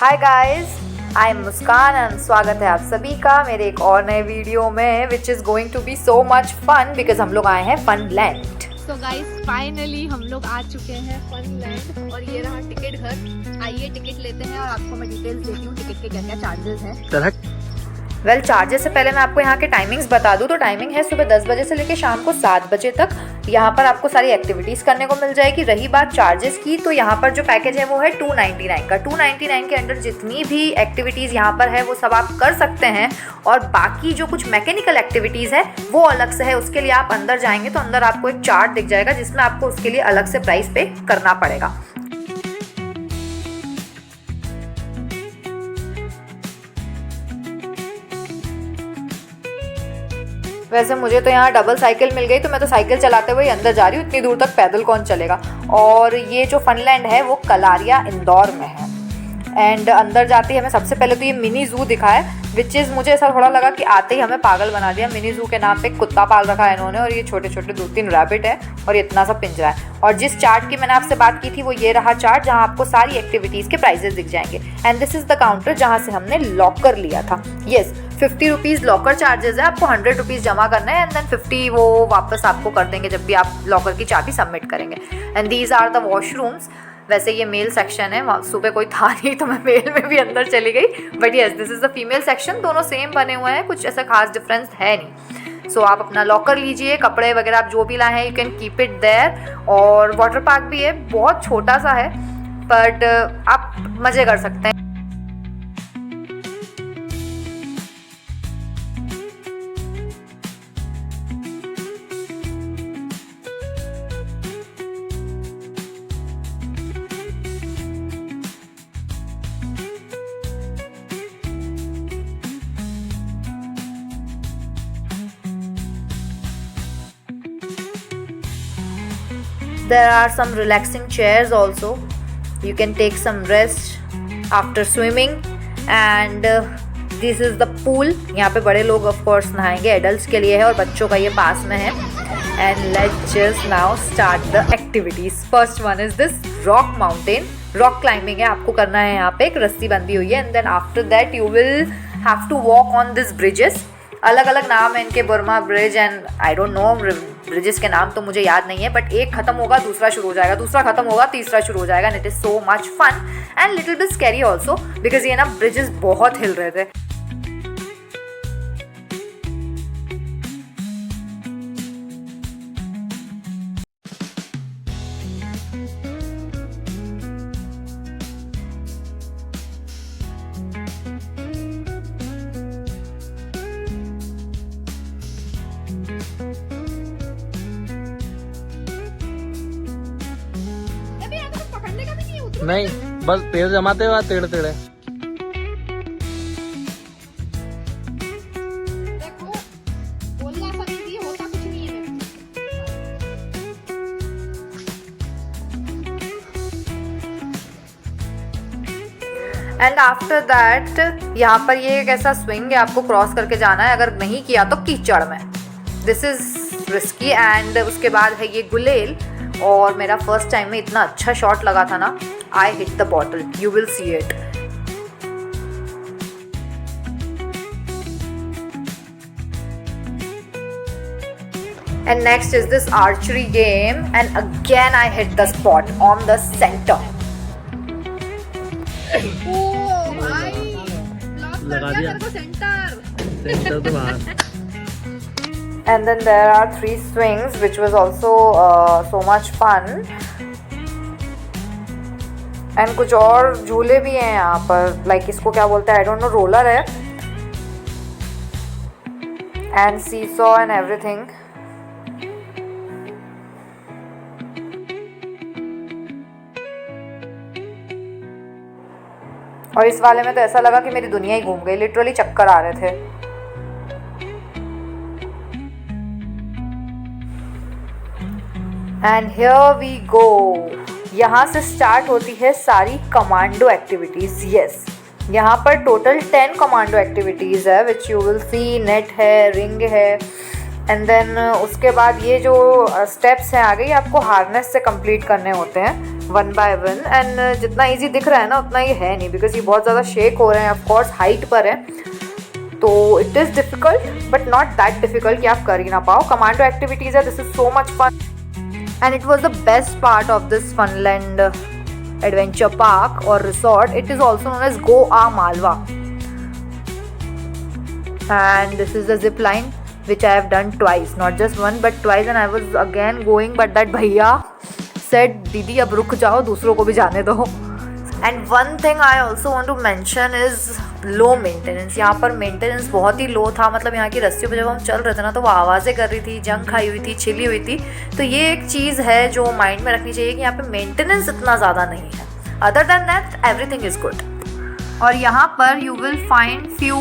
Hi guys, I am Muskan and स्वागत है आप सभी का मेरे एक और नए वीडियो में which is going to be so much fun because हम लोग आए हैं फनलैंड। तो गाइस फाइनली हम लोग आ चुके हैं फनलैंड और ये रहा टिकट घर। आइए टिकट लेते हैं और आपको मैं डिटेल्स देती हूँ टिकट के क्या क्या चार्जेस हैं। वेल चार्जेस से पहले मैं आपको यहाँ के टाइमिंग्स बता दूँ तो टाइमिंग है सुबह 10 बजे से लेकर शाम को 7 बजे तक। यहाँ पर आपको सारी एक्टिविटीज़ करने को मिल जाएगी। रही बात चार्जेस की तो यहाँ पर जो पैकेज है वो है 299 का। 299 के अंडर जितनी भी एक्टिविटीज़ यहाँ पर है वो सब आप कर सकते हैं और बाकी जो कुछ मैकेनिकल एक्टिविटीज़ है वो अलग से है। उसके लिए आप अंदर जाएंगे तो अंदर आपको एक चार्ट दिख जाएगा जिसमें आपको उसके लिए अलग से प्राइस पे करना पड़ेगा। वैसे मुझे तो यहाँ डबल साइकिल मिल गई तो मैं तो साइकिल चलाते हुए अंदर जा रही हूँ। इतनी दूर तक पैदल कौन चलेगा। और ये जो फनलैंड है वो कलारिया इंदौर में है। एंड अंदर जाते ही हमें सबसे पहले तो ये मिनी ज़ू दिखा है विच इज़ मुझे ऐसा थोड़ा लगा कि आते ही हमें पागल बना दिया। मिनी ज़ू के नाम पे कुत्ता पाल रखा है इन्होंने और ये छोटे छोटे 2-3 रैबिट है और ये इतना सा पिंजरा है। और जिस चार्ट की मैंने आपसे बात की थी वो ये रहा चार्ट जहाँ आपको सारी एक्टिविटीज़ के प्राइजेस दिख जाएंगे। And this is the counter जहाँ से हमने लॉकर लिया था। येस 50 रुपीज़ लॉकर चार्जेस है। आपको 100 रुपीज़ जमा करना है एंड देन 50 वो वापस आपको कर देंगे जब भी आप लॉकर की चाबी सबमिट करेंगे। And these are the washrooms. वैसे ये मेल सेक्शन है, सुबह कोई था नहीं तो मैं मेल में भी अंदर चली गई। But yes this is the female section. दोनों सेम बने हुए हैं, कुछ ऐसा खास डिफरेंस है नहीं। सो आप अपना लॉकर लीजिए, कपड़े वगैरह आप जो भी लाए हैं you can keep it there. और वाटर पार्क भी है, बहुत छोटा सा है बट आप मज़े कर सकते हैं। There are some relaxing chairs also. You can take some rest after swimming and this is the pool. यहाँ पे बड़े लोग of course नहाएंगे, adults के लिए है और बच्चों का ये पास में है। And let's just now start the activities. First one is this rock mountain. Rock climbing है, आपको करना है। यहाँ पे एक रस्सी बंधी हुई है and then after that you will have to walk on these bridges. अलग अलग नाम है इनके, Burma bridge and I don't know bridges के नाम तो मुझे याद नहीं है। बट एक खत्म होगा दूसरा शुरू हो जाएगा, दूसरा खत्म होगा तीसरा शुरू हो जाएगा। And it is so much fun and little bit scary also because ये ना ब्रिजेस बहुत हिल रहे थे। नहीं बस पेड़ जमाते हुआ टेढ़े टेढ़े। देखो बोलना सही होता कुछ नहीं है। एंड आफ्टर दैट यहाँ पर ये एक ऐसा स्विंग है, आपको क्रॉस करके जाना है। अगर नहीं किया तो कीचड़ में। This is risky. एंड उसके बाद है ये गुलेल और मेरा फर्स्ट टाइम में इतना अच्छा शॉट लगा था ना। I hit the bottle, you will see it. And next is this archery game and again I hit the spot on the center. ओ भाई लॉक कर दिया तेरे को सेंटर। सेंटर तो बाहर। And then there are 3 swings which was also so much fun. And कुछ और झूले भी हैं यहाँ पर, like इसको क्या बोलते हैं, I don't know, रोलर है and seesaw and everything. और इस वाले में तो ऐसा लगा कि मेरी दुनिया ही घूम गई, लिटरली चक्कर आ रहे थे। And here we go. यहाँ से स्टार्ट होती है सारी कमांडो एक्टिविटीज़। यस यहाँ पर टोटल 10 कमांडो एक्टिविटीज़ है which you will see. Net है, रिंग है, एंड देन उसके बाद ये जो स्टेप्स हैं आगे, ये आपको हार्नेस से कंप्लीट करने होते हैं 1 by 1। एंड जितना इजी दिख रहा है ना उतना ये है नहीं, बिकॉज ये बहुत ज़्यादा शेक हो रहे हैं, ऑफ कोर्स हाइट पर है, तो it is difficult but not that difficult कि आप कर ही ना पाओ। कमांडो एक्टिविटीज़ है, this is so much fun and it was the best part of this Funland adventure park और resort. It is also known as Goa Malwa and this is the zip line which I have done twice, not just one but twice, and I was again going but that भैया said दीदी अब रुक जाओ, दूसरों को भी जाने दो। And one thing I also want to mention is low maintenance। यहाँ पर मेंटेनेंस बहुत ही लो था, मतलब यहाँ की रस्सियों पर जब हम चल रहे थे ना तो वो आवाज़ें कर रही थी, जंग खाई हुई थी, छिली हुई थी। तो ये एक चीज़ है जो माइंड में रखनी चाहिए कि यहाँ पे मेंटेनेंस इतना ज़्यादा नहीं है। Other than that everything is good. और यहाँ पर you will find few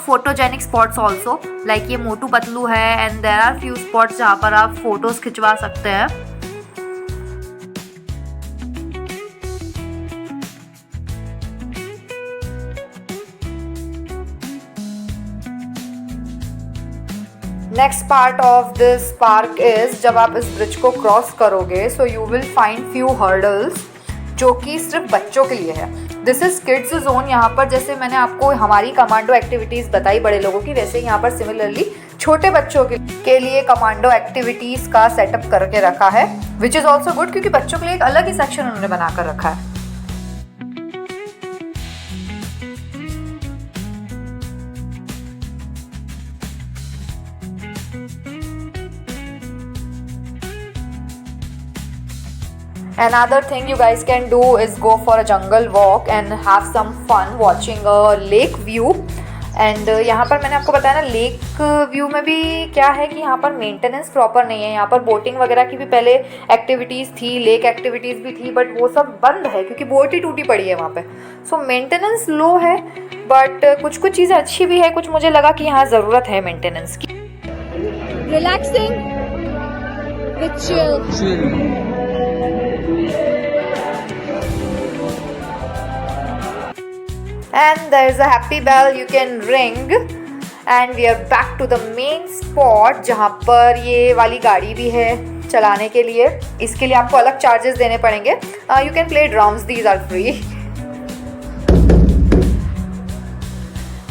photogenic spots also, like ये मोटू पतलू है and there are few spots जहाँ पर आप फोटोज़ खिंचवा सकते हैं। Next part of this park is जब आप इस ब्रिज को क्रॉस करोगे so you will find few hurdles जो कि सिर्फ बच्चों के लिए है। This is kids zone. यहाँ पर जैसे मैंने आपको हमारी कमांडो एक्टिविटीज़ बताई बड़े लोगों की, वैसे यहाँ पर सिमिलरली छोटे बच्चों के लिए कमांडो एक्टिविटीज़ का सेटअप करके रखा है, विच इज़ ऑल्सो गुड क्योंकि बच्चों के लिए एक अलग ही सेक्शन उन्होंने बना कर रखा है। Another thing you guys can do is go for a jungle walk and have some fun watching a lake view. And यहाँ पर मैंने आपको बताया ना लेक व्यू में भी क्या है कि यहाँ पर मेंटेनेंस प्रॉपर नहीं है। यहाँ पर बोटिंग वगैरह की भी पहले एक्टिविटीज़ थी, लेक एक्टिविटीज़ भी थी, बट वो सब बंद है क्योंकि बोट ही टूटी पड़ी है वहाँ पे। सो मेंटेनेंस लो है, बट कुछ कुछ चीज़ें अच्छी भी है, कुछ मुझे लगा कि यहाँ ज़रूरत है मेंटेनेंस की। Relaxing with chill. And there is a happy bell you can ring and we are back to the main spot जहाँ पर ये वाली गाड़ी भी है चलाने के लिए। इसके लिए आपको अलग चार्जेस देने पड़ेंगे। You can play drums, these are free।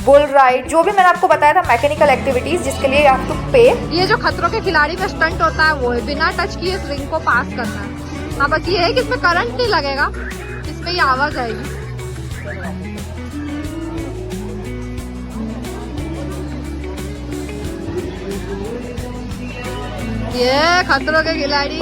Bull ride, जो भी मैंने आपको बताया था मैकेनिकल एक्टिविटीज जिसके लिए आप टू पे। ये जो खतरों के खिलाड़ी में स्टंट होता है वो है बिना टच किए इस रिंग को पास करना है। हाँ बस ये है कि इसमें करंट नहीं लगेगा, इसमें ये आवाज आएगी। ये खतरों के खिलाड़ी।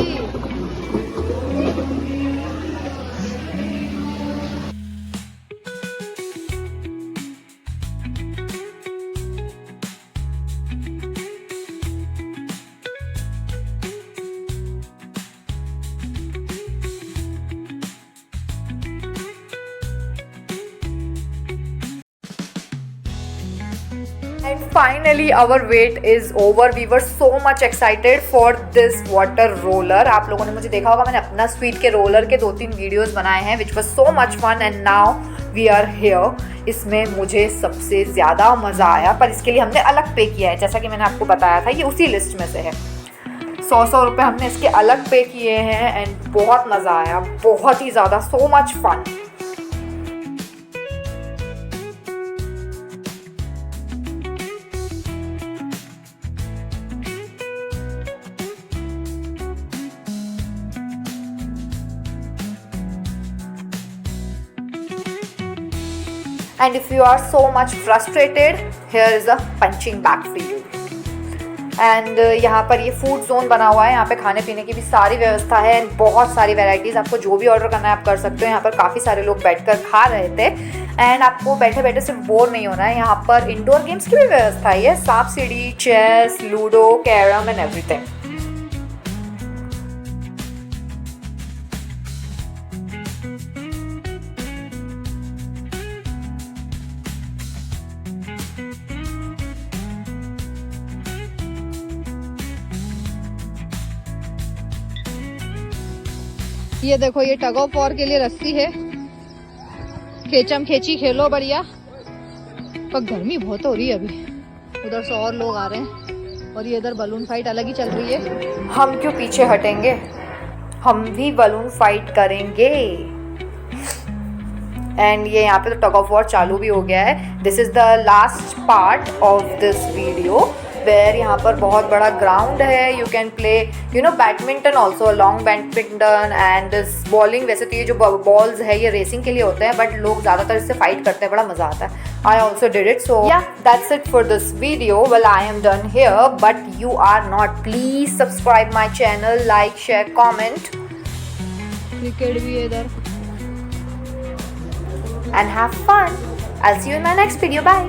And finally our wait is over. We were so much excited for this water roller. आप लोगों ने मुझे देखा होगा, मैंने अपना स्वीट के रोलर के 2-3 वीडियोस बनाए हैं which was so much fun and now we are here. इसमें मुझे सबसे ज़्यादा मज़ा आया, पर इसके लिए हमने अलग पे किया है। जैसा कि मैंने आपको बताया था ये उसी लिस्ट में से है। 100 रुपये हमने इसके अलग पे किए हैं एंड बहुत मज़ा आया, बहुत ही ज़्यादा, so much fun. And if you are so much frustrated, here is a punching bag for you. And यहाँ पर ये फूड जोन बना हुआ है, यहाँ पे खाने पीने की भी सारी व्यवस्था है, बहुत सारी वैरायटीज़, आपको जो भी ऑर्डर करना है आप कर सकते हो। यहाँ पर काफ़ी सारे लोग बैठकर खा रहे थे एंड आपको बैठे बैठे सिर्फ बोर नहीं होना है। यहाँ पर इंडोर गेम्स की भी व्यवस्था है, सांप सीढ़ी, chess, ludo, carrom and everything. ये देखो ये टग ऑफ वॉर के लिए रस्सी है, खेचम खेची खेलो बढ़िया। पर गर्मी बहुत हो रही है अभी। उधर से और लोग आ रहे हैं और ये इधर बलून फाइट अलग ही चल रही है। हम क्यों पीछे हटेंगे, हम भी बलून फाइट करेंगे। एंड ये यहाँ पे तो टग ऑफ वॉर चालू भी हो गया है। This is the last part of this video where यहाँ पर बहुत बड़ा ग्राउंड है। You can play badminton also, long badminton and bowling. वैसे तो ये जो बॉल्स है ये रेसिंग के लिए होते हैं, बट लोग ज़्यादातर इससे फाइट करते हैं, बड़ा मज़ा आता है। I also did it. So yeah, that's it for this video. Well, I am done here, but you are not. Please subscribe my channel, like, share, comment, cricket भी है इधर। and have fun. I'll see you in my next video. Bye.